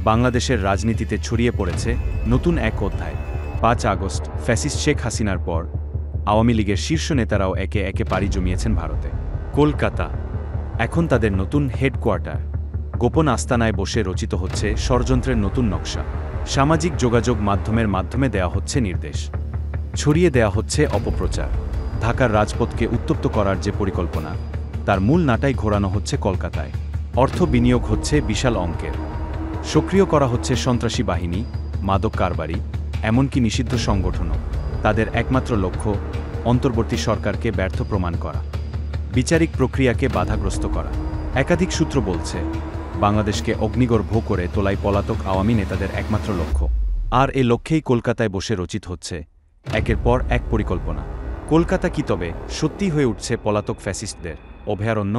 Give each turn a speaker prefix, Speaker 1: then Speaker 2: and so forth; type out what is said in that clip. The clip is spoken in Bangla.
Speaker 1: বাংলাদেশের রাজনীতিতে ছড়িয়ে পড়েছে নতুন এক অধ্যায়। ৫ আগস্ট ফ্যাসিস্ট শেখ হাসিনার পর আওয়ামী লীগের শীর্ষ নেতারাও একে একে পাড়ি জমিয়েছেন ভারতে। কলকাতা এখন তাদের নতুন হেডকোয়ার্টার। গোপন আস্তানায় বসে রচিত হচ্ছে ষড়যন্ত্রের নতুন নকশা। সামাজিক যোগাযোগ মাধ্যমে দেয়া হচ্ছে নির্দেশ, ছড়িয়ে দেয়া হচ্ছে অপপ্রচার। ঢাকার রাজপথকে উত্তপ্ত করার যে পরিকল্পনা, তার মূল নাটাই ঘোরানো হচ্ছে কলকাতায়। অর্থ বিনিয়োগ হচ্ছে বিশাল অঙ্কের। সক্রিয় করা হচ্ছে সন্ত্রাসী বাহিনী, মাদক কারবারি, এমনকি নিষিদ্ধ সংগঠনও। তাদের একমাত্র লক্ষ্য অন্তর্বর্তী সরকারকে ব্যর্থ প্রমাণ করা, বিচারিক প্রক্রিয়াকে বাধাগ্রস্ত করা। একাধিক সূত্র বলছে, বাংলাদেশকে অগ্নিগর্ভ করে তোলাই পলাতক আওয়ামী নেতাদের একমাত্র লক্ষ্য। আর এ লক্ষ্যেই কলকাতায় বসে রচিত হচ্ছে একের পর এক পরিকল্পনা। কলকাতা কি তবে সত্যি হয়ে উঠছে পলাতক ফ্যাসিস্টদের অভয়ারণ্য?